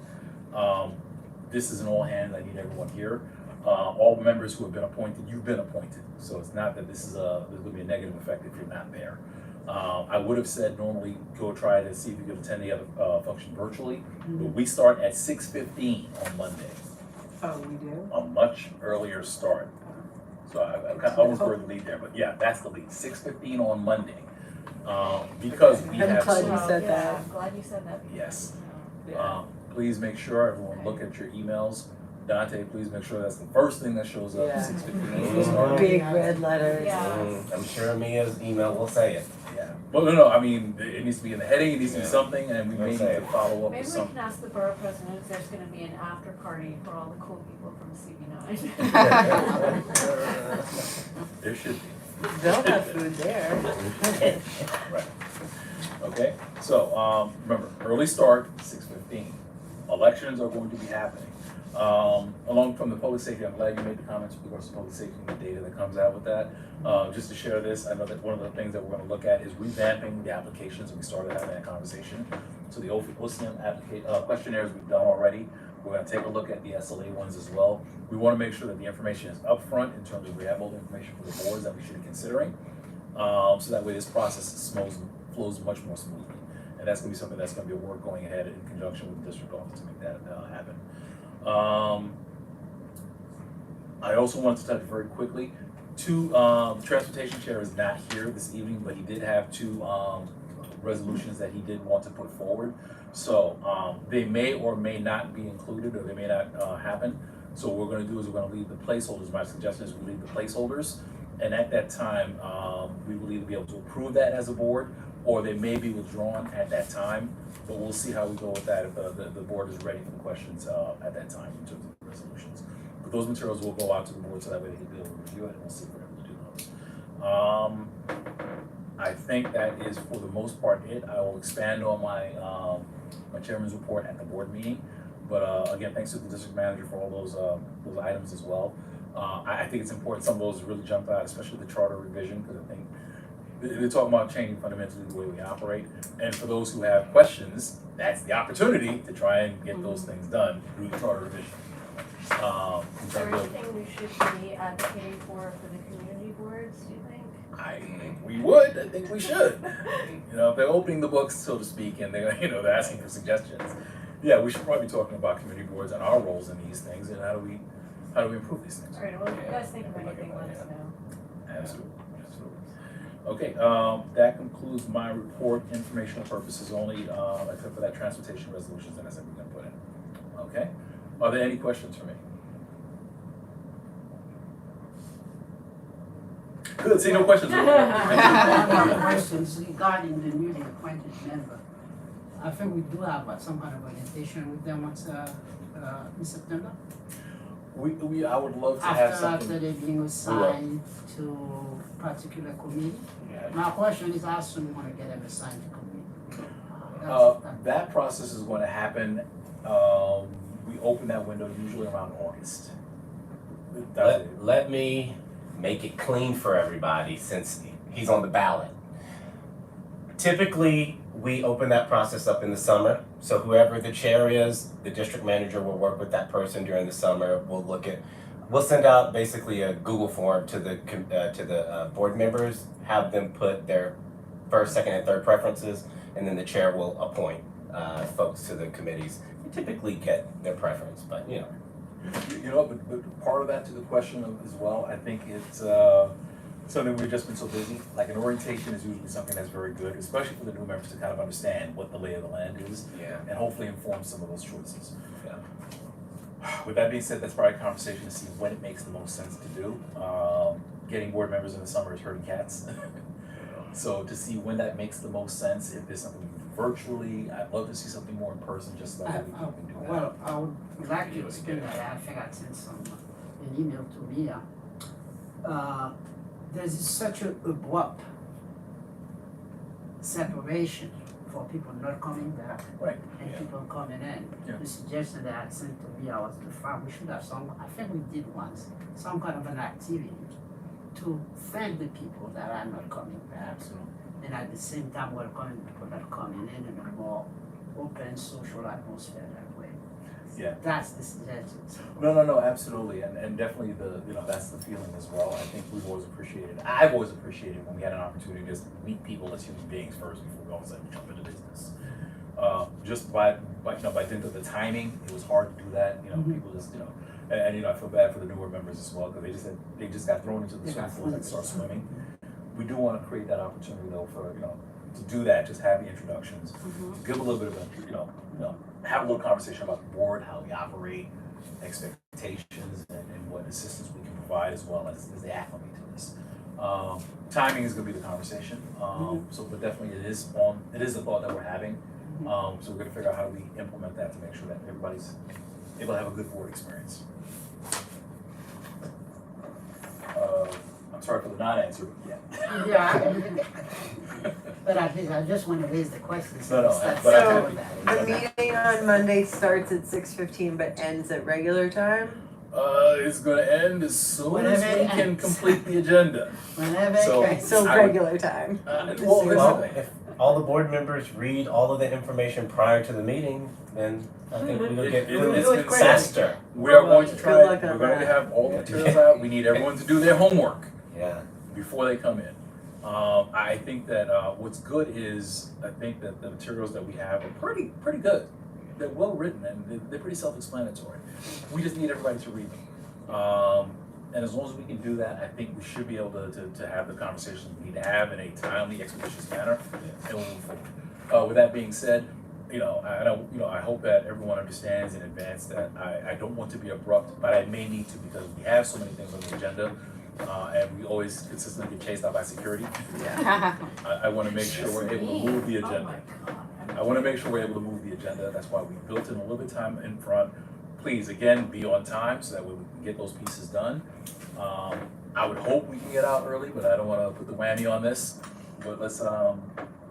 This is an all hands, I need everyone here. All members who have been appointed, you've been appointed. So it's not that there's gonna be a negative effect if you're not there. I would have said normally go try to see if you could attend the other function virtually, but we start at 6:15 on Monday, Oh, we do? a much earlier start. So I almost heard the lead there, but yeah, that's the lead, 6:15 on Monday. Because we I'm have, glad you so- said Yeah, that. I'm glad you said that. Yes. Yeah. Please make sure everyone look at your emails. Dante, please make sure that's the first thing that shows up, Yeah. 6:15. Big red letters. Yeah. I'm sure Mia's email will say it. Yeah, well, no, I mean, it needs to be in the heading, it needs to be Yeah. something, and we may need to follow up Maybe with we something. can ask the borough president if there's gonna be an after party for all the cool people from CB9. There should be. They'll have food there. Right. Okay, so, remember, early start, 6:15. Elections are going to be happening. Along from the public safety, I'm glad you made the comments with regards to public safety and the data that comes out with that. Just to share this, I know that one of the things that we're gonna look at is revamping the applications, and we started having that conversation. So the OSIM questionnaires we've done already, we're gonna take a look at the SLA ones as well. We wanna make sure that the information is upfront in terms of we have all the information for the boards that we should be considering. So that way this process flows much more smoothly. And that's gonna be something that's gonna be a work going ahead in conjunction with the district office to make that happen. I also wanted to touch very quickly, The transportation chair is not here this evening, but he did have two resolutions that he did want to put forward. So they may or may not be included, or they may not happen. So what we're gonna do is we're gonna leave the placeholders. My suggestion is we leave the placeholders. And at that time, we will either be able to approve that as a board, or they may be withdrawn at that time. But we'll see how we go with that if the board is ready for the questions at that time in terms of the resolutions. But those materials will go out to the board so that way they can be able to review it, and we'll see if we're able to do those. I think that is for the most part it. I will expand on my chairman's report at the board meeting. But again, thanks to the district manager for all those items as well. I think it's important, some of those really jumped out, especially the charter revision, because I think they're talking about changing fundamentally the way we operate. And for those who have questions, that's the opportunity to try and get those things done through the charter revision. Is there anything we should be advocating for the community boards, do you think? I think we would. I think we should. You know, if they're opening the books, so to speak, and they're they're asking for suggestions. Yeah, we should probably be talking about community boards and our roles in these things, and how do we improve these things. All right, well, if you guys think of anything, let us know. Absolutely. Okay, that concludes my report, informational purposes only, except for that transportation resolutions that I said we're gonna put in. Okay, are there any questions for me? Good, see no questions. One more questions regarding the newly appointed member. I think we do have some kind of orientation with them once in September. I would love to have After something. they're being assigned to particular committee. My question is how soon you want to get them assigned to committee? That process is going to happen. We open that window usually around August. Let me make it clean for everybody since he's on the ballot. Typically, we open that process up in the summer. So whoever the chair is, the district manager will work with that person during the summer. We'll send out basically a Google form to the board members, have them put their first, second, and third preferences, and then the chair will appoint folks to the committees. You typically get their preference, but you know. But part of that to the question as well, I think it's something we've just been so busy. Like an orientation is usually something that's very good, especially for the new members to kind of understand what the lay of the land is, and hopefully inform some of those choices. With that being said, that's probably a conversation to see when it makes the most sense to do. Getting board members in the summer is herding cats. So to see when that makes the most sense, if there's something virtually, I'd love to see something more in person, just so that we can do that. Well, I would like to explain that. I think I sent an email to Mia. There's such an abrupt separation for people not coming back Right. and people coming in. Yeah. The suggestion that I sent to Mia was the fact we should have I think we did once, some kind of an activity to thank the people that are not coming back. Absolutely. And at the same time welcoming people that are coming in a more open social atmosphere that way. Yeah. That's the suggestion. No, absolutely, and definitely that's the feeling as well. I think I've always appreciated when we had an opportunity to just meet people as human beings first before we all of a sudden jump into business. Just by dint of the timing, it was hard to do that. People just and I feel bad for the newer members as well because they just got thrown into the swimming pool and start swimming. We do want to create that opportunity though for to do that, just have the introductions, give a little bit of have a little conversation about the board, how we operate, expectations, and what assistance we can provide as well as they acclimate to this. Timing is going to be the conversation. But definitely it is a thought that we're having. So we're going to figure out how do we implement that to make sure that everybody's able to have a good board experience. I'm sorry for the non-answer, but yeah. Yeah, but I just want to raise the question. No, So the meeting on Monday starts at 6:15 but ends at regular time? It's gonna end as soon as we can complete the agenda. Whenever So- it can. So regular time. Well, if all the board members read all of the information prior to the meeting, then I think we'll get through It's it been faster. We are going to Good try, luck we're on going to that. have all the materials out. We need everyone to do their homework Yeah. before they come in. I think that what's good is I think that the materials that we have are pretty good. They're well written and they're pretty self-explanatory. We just need everybody to read them. And as long as we can do that, I think we should be able to have the conversations we need to have in a timely, expeditious manner, and we'll move forward. With that being said, I hope that everyone understands in advance that I don't want to be abrupt, but I may need to because we have so many things on the agenda, and we always consistently get chased out by security. I want to make sure we're able to move the agenda. I want to make sure we're able to move the agenda. That's why we built in a little bit of time in front. Please, again, be on time so that we can get those pieces done. I would hope we can get out early, but I don't want to put the whammy on this. But let's,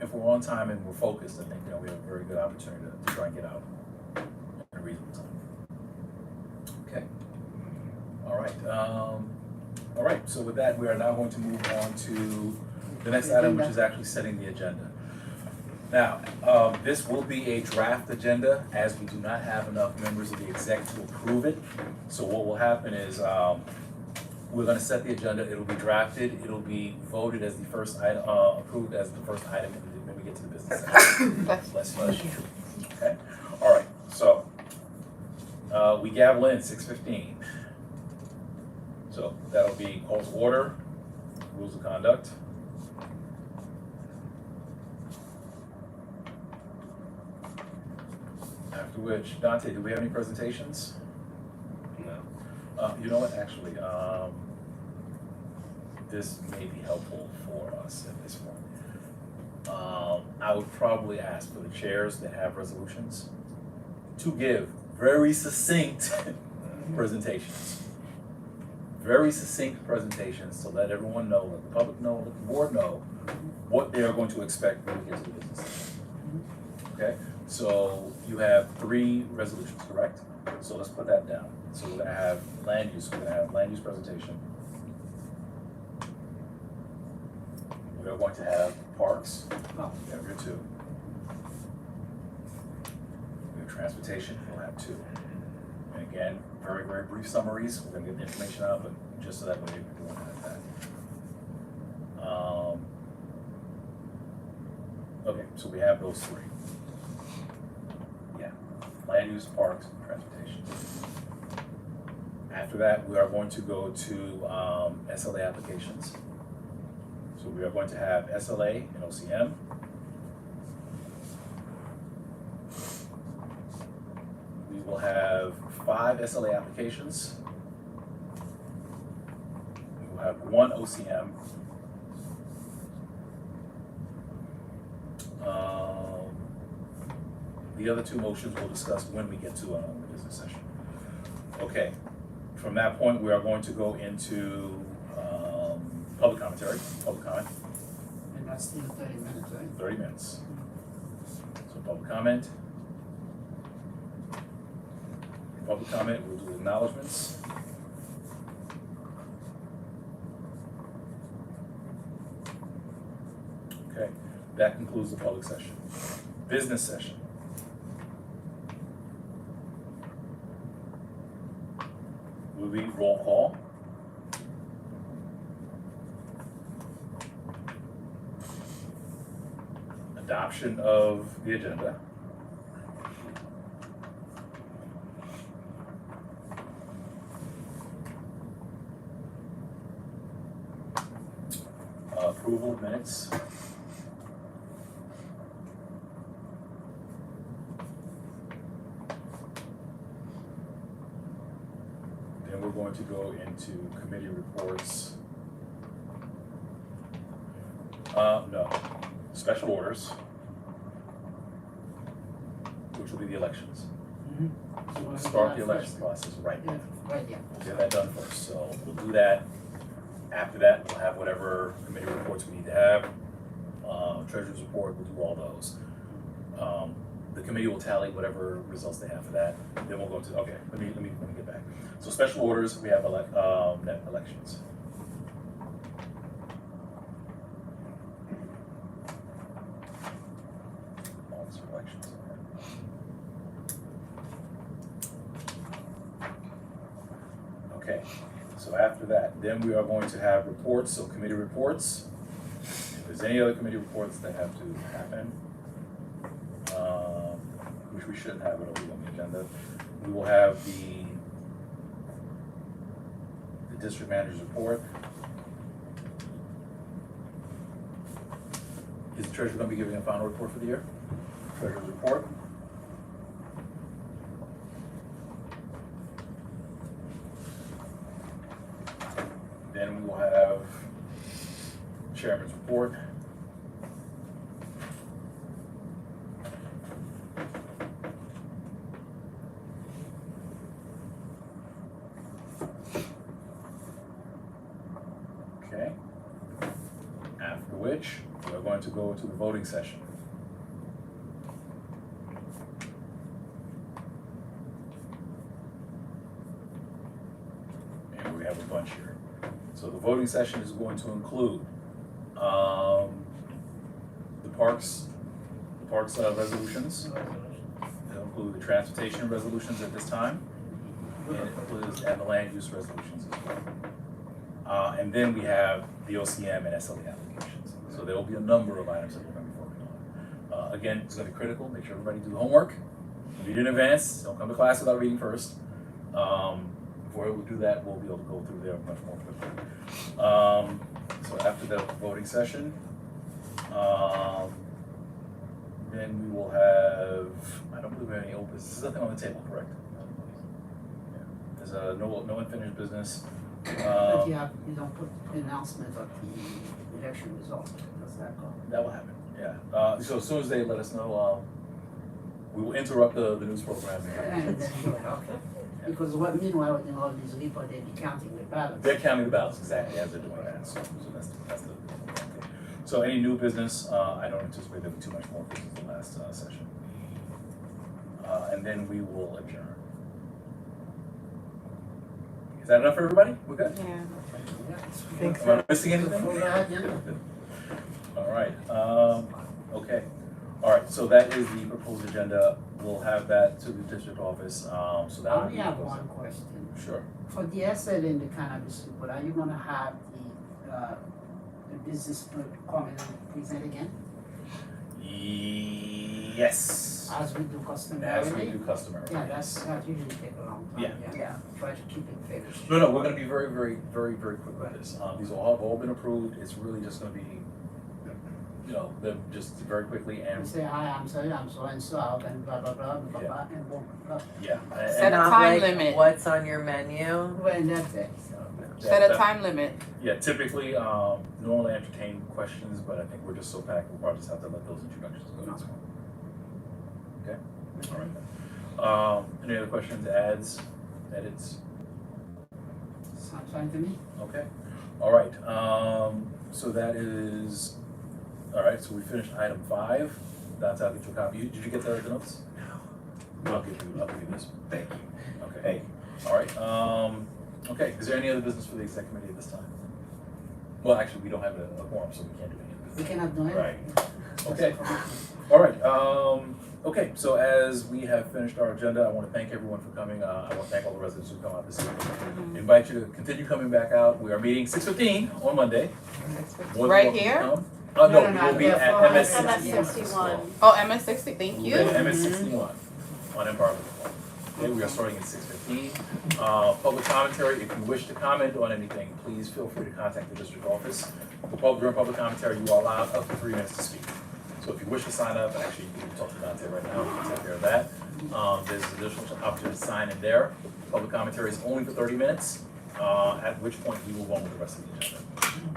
if we're on time and we're focused, I think we have a very good opportunity to try and get out in a reasonable time. Okay. All right. So with that, we are now going to move on to the next item, which is actually setting the agenda. Now, this will be a draft agenda, as we do not have enough members of the exec to approve it. So what will happen is, we're gonna set the agenda, it'll be drafted, it'll be voted as the first item, approved as the first item when we get to the business section. Bless you. Okay, all right, so, we gavel in 6:15. So that'll be calls of order, rules of conduct. After which, Dante, do we have any presentations? No. You know what, actually, this may be helpful for us at this point. I would probably ask for the chairs that have resolutions to give very succinct presentations. Very succinct presentations to let everyone know, let the public know, let the board know what they are going to expect when we get to the business. Okay, so you have 3 resolutions, correct? So let's put that down. So we're gonna have land use, presentation. We are going to have parks, we have your 2. We have transportation, we'll have 2. And again, very, very brief summaries, we're gonna get the information out, but just so that way we won't have that. Okay, so we have those 3. Yeah, land use, parks, transportation. After that, we are going to go to SLA applications. So we are going to have SLA and OCM. We will have 5 SLA applications. We will have 1 OCM. The other 2 motions we'll discuss when we get to the business session. Okay, from that point, we are going to go into public commentary, public comment. And that's still 30 minutes, right? 30 minutes. So public comment. Public comment, we'll do acknowledgements. Okay, that concludes the public session. Business session. Will be roll call. Adoption of the agenda. Approval of minutes. Then we're going to go into committee reports. No. Special orders, which will be the elections. So we'll start the election process right Yeah, now. right, yeah. We'll get that done first, so we'll do that. After that, we'll have whatever committee reports we need to have. Treasurer's report, we'll do all those. The committee will tally whatever results they have for that. Then we'll go to, okay, let me get back. So special orders, we have net elections. All these elections. Okay, so after that, then we are going to have reports, so committee reports. If there's any other committee reports that have to happen, which we shouldn't have, it'll be on the agenda. We will have the district manager's report. Is the treasurer gonna be giving a final report for the year? Treasurer's report. Then we will have chairman's report. Okay. After which, we're going to go to the voting session. And we have a bunch here. So the voting session is going to include the parks resolutions. It'll include the transportation resolutions at this time, and it includes and the land use resolutions as well. And then we have the OCM and SLE applications. So there will be a number of items that we're going to be working on. Again, it's going to be critical. Make sure everybody do the homework. Read in advance. Don't come to class without reading first. Before we do that, we'll be able to go through there much more quickly. So after the voting session, then we will have, I don't believe we have any open, there's nothing on the table, correct? Yeah. There's no unfinished business. But you don't put announcement of the election result, does that go? That will happen, yeah. So as soon as they let us know, we will interrupt the news program. And then, okay. Because meanwhile, in all these reports, they be counting the ballots. They're counting the ballots exactly as they're doing that, so that's the, okay. So any new business, I don't anticipate there'll be too much more business than last session. And then we will adjourn. Is that enough for everybody? We're good? Yeah. Am I missing anything? Full agenda. All right, okay. All right, so that is the proposed agenda. We'll have that to the district office, so that I will only be. have one question. Sure. For the SL and the cannabis report, are you gonna have the business come and present again? Yes. As we do As we customarily? do customary. Yeah, that usually take a long time. Yeah. Try to keep it fair. No, we're gonna be very quick with this. These all have all been approved. It's really just gonna be, they're just very quickly You and, say, hi, I'm sorry, I'm so and so out and blah, blah, blah, blah, blah, and boom, blah. yeah. Set a Not time like limit. what's on your menu. Well, and that's it, so. Set a time limit. Yeah, typically, normally entertain questions, but I think we're just so packed, we'll probably just have to let those introductions go this one. Okay, all right. Any other questions, adds, edits? Sounds fine to me. Okay, all right, so that is, all right, so we finished item 5. That's, I'll get you a copy. Did you get the notes? No. I'll give you this. Thank you. Okay. Hey, All right, okay, is there any other business for the exec committee at this time? Well, actually, we don't have a quorum, so we can't do any We business. cannot do anything. Right. Okay. All right, okay, so as we have finished our agenda, I want to thank everyone for coming. I want to thank all the residents who come out this evening. Invite you to continue coming back out. We are meeting 6:15 on Monday. More than Right welcome to here? come. No, No, no, we will be no, at for MS MS 61. 61. Oh, MS60, thank We'll you. be at MS 61 on Empire Boulevard. Okay, we are starting at 6:15. Public commentary, if you wish to comment on anything, please feel free to contact the district office. During public commentary, you are allowed up to 3 minutes to speak. So if you wish to sign up, actually, you can talk to Dante right now, we can take care of that. There's additional opportunity to sign in there. Public commentary is only for 30 minutes, at which point we move on with the rest of the agenda.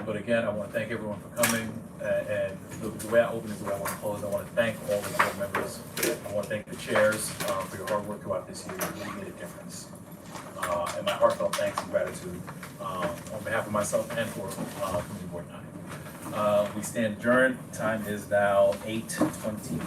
But again, I want to thank everyone for coming, and the way I open is the way I want to close. I want to thank all the board members. I want to thank the chairs for your hard work throughout this year. You really made a difference. And my heartfelt thanks and gratitude on behalf of myself and for Community Board 9. We stand adjourned. Time is now 8:20.